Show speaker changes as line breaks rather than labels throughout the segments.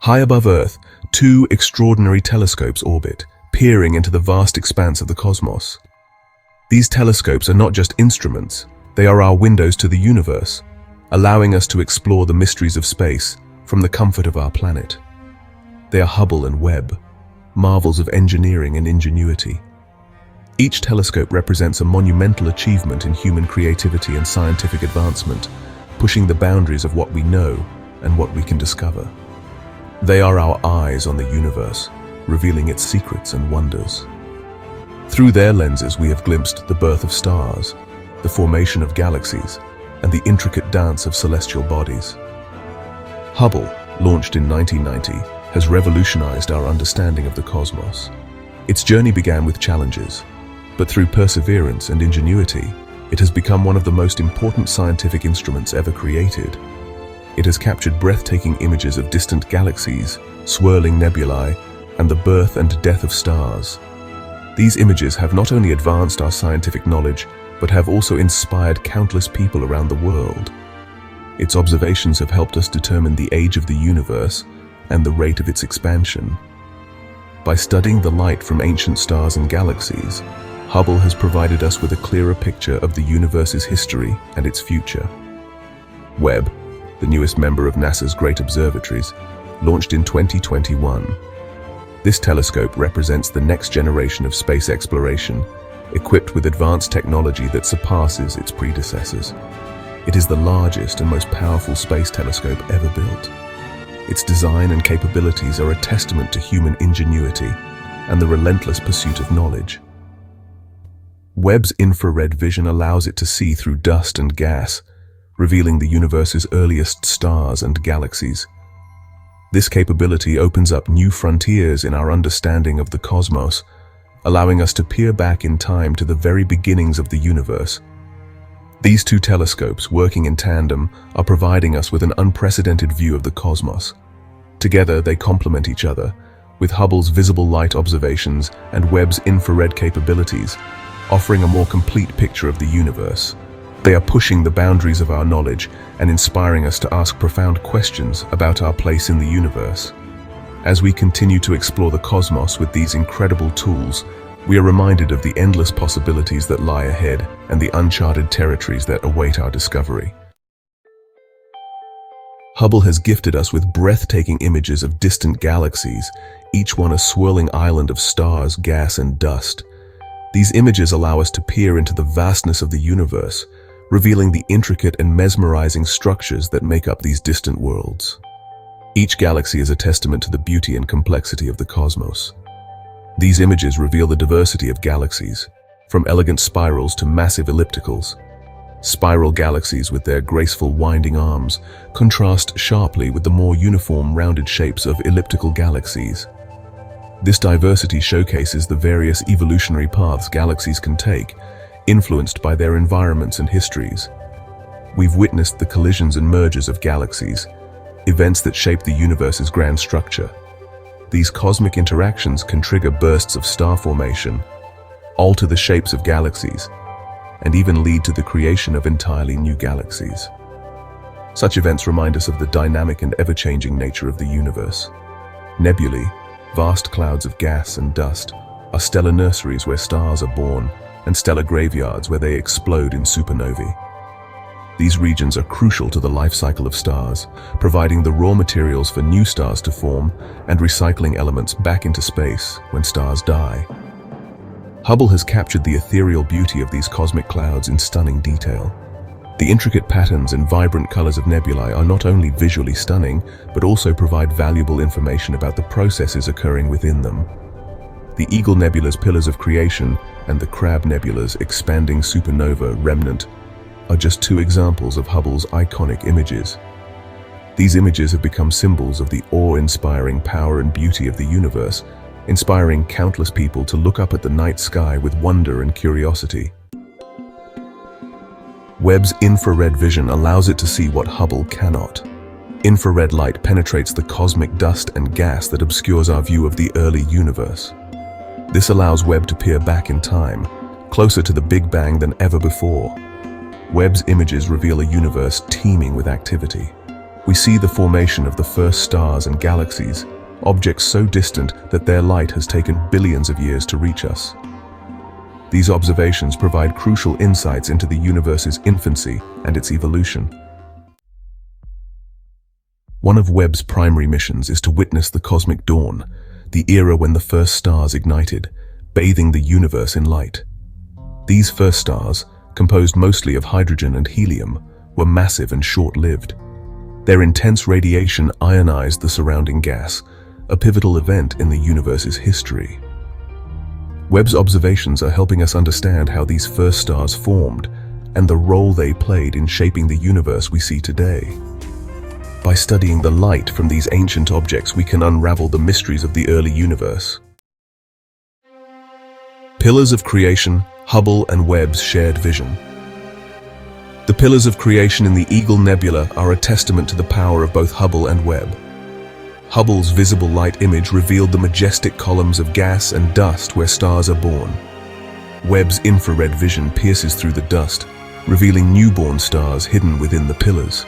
High above Earth, two extraordinary telescopes orbit, peering into the vast expanse of the cosmos. These telescopes are not just instruments, they are our windows to the universe, allowing us to explore the mysteries of space from the comfort of our planet. They are Hubble and Webb, marvels of engineering and ingenuity. Each telescope represents a monumental achievement in human creativity and scientific advancement, pushing the boundaries of what we know and what we can discover. They are our eyes on the universe, revealing its secrets and wonders. Through their lenses, we have glimpsed the birth of stars, the formation of galaxies, and the intricate dance of celestial bodies. Hubble, launched in 1990, has revolutionized our understanding of the cosmos. Its journey began with challenges, but through perseverance and ingenuity, it has become one of the most important scientific instruments ever created. It has captured breathtaking images of distant galaxies, swirling nebulae, and the birth and death of stars. These images have not only advanced our scientific knowledge, but have also inspired countless people around the world. Its observations have helped us determine the age of the universe and the rate of its expansion. By studying the light from ancient stars and galaxies, Hubble has provided us with a clearer picture of the universe's history and its future. Webb, the newest member of NASA's great observatories, launched in 2021. This telescope represents the next generation of space exploration, equipped with advanced technology that surpasses its predecessors. It is the largest and most powerful space telescope ever built. Its design and capabilities are a testament to human ingenuity and the relentless pursuit of knowledge. Webb's infrared vision allows it to see through dust and gas, revealing the universe's earliest stars and galaxies. This capability opens up new frontiers in our understanding of the cosmos, allowing us to peer back in time to the very beginnings of the universe. These two telescopes, working in tandem, are providing us with an unprecedented view of the cosmos. Together, they complement each other, with Hubble's visible light observations and Webb's infrared capabilities, offering a more complete picture of the universe. They are pushing the boundaries of our knowledge and inspiring us to ask profound questions about our place in the universe. As we continue to explore the cosmos with these incredible tools, we are reminded of the endless possibilities that lie ahead and the uncharted territories that await our discovery. Hubble has gifted us with breathtaking images of distant galaxies, each one a swirling island of stars, gas, and dust. These images allow us to peer into the vastness of the universe, revealing the intricate and mesmerizing structures that make up these distant worlds. Each galaxy is a testament to the beauty and complexity of the cosmos. These images reveal the diversity of galaxies, from elegant spirals to massive ellipticals. Spiral galaxies with their graceful winding arms contrast sharply with the more uniform rounded shapes of elliptical galaxies. This diversity showcases the various evolutionary paths galaxies can take, influenced by their environments and histories. We've witnessed the collisions and mergers of galaxies, events that shape the universe's grand structure. These cosmic interactions can trigger bursts of star formation, alter the shapes of galaxies, and even lead to the creation of entirely new galaxies. Such events remind us of the dynamic and ever-changing nature of the universe. Nebulae, vast clouds of gas and dust, are stellar nurseries where stars are born, and stellar graveyards where they explode in supernovae. These regions are crucial to the life cycle of stars, providing the raw materials for new stars to form and recycling elements back into space when stars die. Hubble has captured the ethereal beauty of these cosmic clouds in stunning detail. The intricate patterns and vibrant colors of nebulae are not only visually stunning, but also provide valuable information about the processes occurring within them. The Eagle Nebula's pillars of creation and the Crab Nebula's expanding supernova remnant are just two examples of Hubble's iconic images. These images have become symbols of the awe-inspiring power and beauty of the universe, inspiring countless people to look up at the night sky with wonder and curiosity. Webb's infrared vision allows it to see what Hubble cannot. Infrared light penetrates the cosmic dust and gas that obscures our view of the early universe. This allows Webb to peer back in time, closer to the Big Bang than ever before. Webb's images reveal a universe teeming with activity. We see the formation of the first stars and galaxies, objects so distant that their light has taken billions of years to reach us. These observations provide crucial insights into the universe's infancy and its evolution. One of Webb's primary missions is to witness the cosmic dawn, the era when the first stars ignited, bathing the universe in light. These first stars, composed mostly of hydrogen and helium, were massive and short-lived. Their intense radiation ionized the surrounding gas, a pivotal event in the universe's history. Webb's observations are helping us understand how these first stars formed and the role they played in shaping the universe we see today. By studying the light from these ancient objects, we can unravel the mysteries of the early universe. Pillars of creation, Hubble and Webb's shared vision. The pillars of creation in the Eagle Nebula are a testament to the power of both Hubble and Webb. Hubble's visible light image revealed the majestic columns of gas and dust where stars are born. Webb's infrared vision pierces through the dust, revealing newborn stars hidden within the pillars.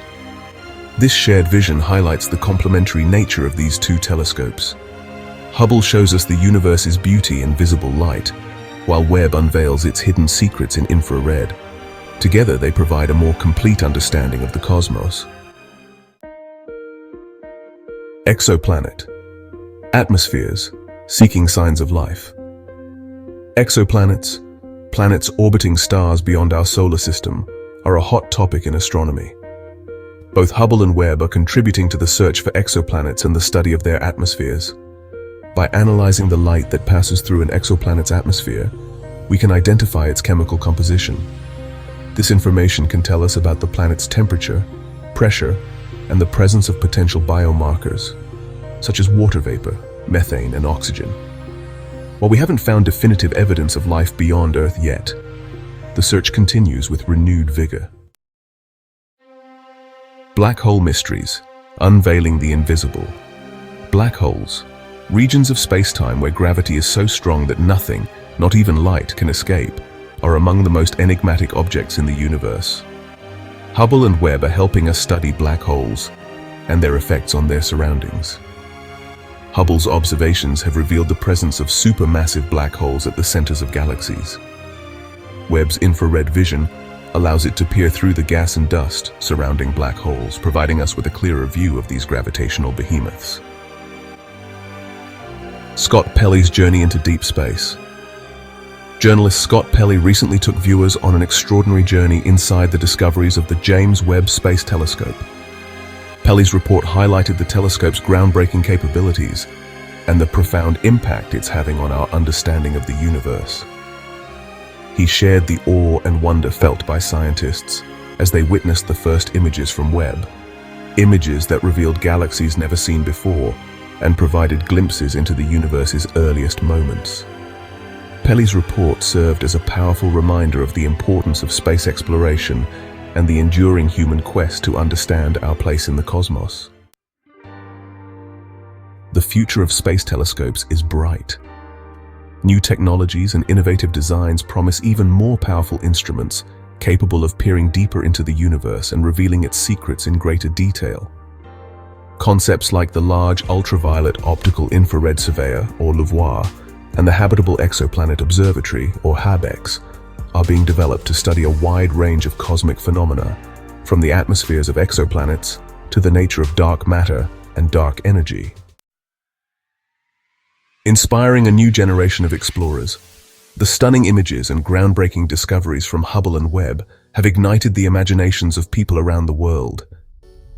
This shared vision highlights the complementary nature of these two telescopes. Hubble shows us the universe's beauty in visible light, while Webb unveils its hidden secrets in infrared. Together, they provide a more complete understanding of the cosmos. Exoplanet. Atmospheres, seeking signs of life. Exoplanets, planets orbiting stars beyond our solar system, are a hot topic in astronomy. Both Hubble and Webb are contributing to the search for exoplanets and the study of their atmospheres. By analyzing the light that passes through an exoplanet's atmosphere, we can identify its chemical composition. This information can tell us about the planet's temperature, pressure, and the presence of potential biomarkers, such as water vapor, methane, and oxygen. While we haven't found definitive evidence of life beyond Earth yet, the search continues with renewed vigor. Black hole mysteries, unveiling the invisible. Black holes, regions of space-time where gravity is so strong that nothing, not even light, can escape, are among the most enigmatic objects in the universe. Hubble and Webb are helping us study black holes and their effects on their surroundings. Hubble's observations have revealed the presence of supermassive black holes at the centers of galaxies. Webb's infrared vision allows it to peer through the gas and dust surrounding black holes, providing us with a clearer view of these gravitational behemoths. Scott Pelley's journey into deep space. Journalist Scott Pelley recently took viewers on an extraordinary journey inside the discoveries of the James Webb Space Telescope. Pelley's report highlighted the telescope's groundbreaking capabilities and the profound impact it's having on our understanding of the universe. He shared the awe and wonder felt by scientists as they witnessed the first images from Webb, images that revealed galaxies never seen before and provided glimpses into the universe's earliest moments. Pelley's report served as a powerful reminder of the importance of space exploration and the enduring human quest to understand our place in the cosmos. The future of space telescopes is bright. New technologies and innovative designs promise even more powerful instruments capable of peering deeper into the universe and revealing its secrets in greater detail. Concepts like the Large Ultraviolet Optical Infrared Surveyor, or LUVOIR, and the Habitable Exoplanet Observatory, or HABEX, are being developed to study a wide range of cosmic phenomena, from the atmospheres of exoplanets to the nature of dark matter and dark energy. Inspiring a new generation of explorers, the stunning images and groundbreaking discoveries from Hubble and Webb have ignited the imaginations of people around the world.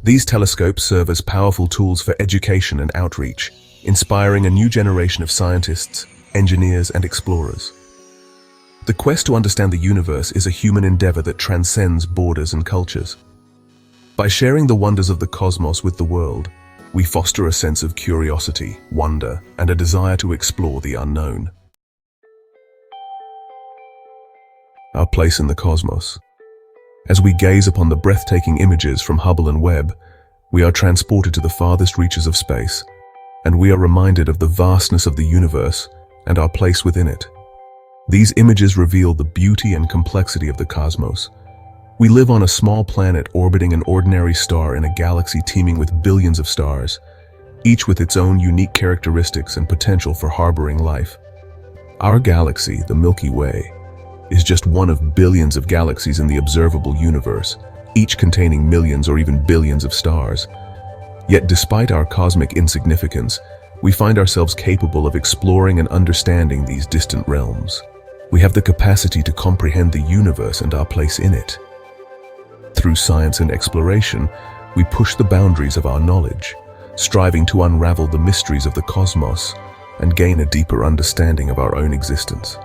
These telescopes serve as powerful tools for education and outreach, inspiring a new generation of scientists, engineers, and explorers. The quest to understand the universe is a human endeavor that transcends borders and cultures. By sharing the wonders of the cosmos with the world, we foster a sense of curiosity, wonder, and a desire to explore the unknown. Our place in the cosmos. As we gaze upon the breathtaking images from Hubble and Webb, we are transported to the farthest reaches of space, and we are reminded of the vastness of the universe and our place within it. These images reveal the beauty and complexity of the cosmos, We live on a small planet orbiting an ordinary star in a galaxy teeming with billions of stars, each with its own unique characteristics and potential for harboring life. Our galaxy, the Milky Way, is just one of billions of galaxies in the observable universe, each containing millions or even billions of stars. Yet despite our cosmic insignificance, we find ourselves capable of exploring and understanding these distant realms. We have the capacity to comprehend the universe and our place in it. Through science and exploration, we push the boundaries of our knowledge, striving to unravel the mysteries of the cosmos and gain a deeper understanding of our own existence.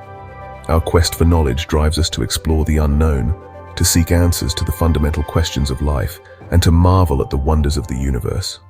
Our quest for knowledge drives us to explore the unknown, to seek answers to the fundamental questions of life, and to marvel at the wonders of the universe.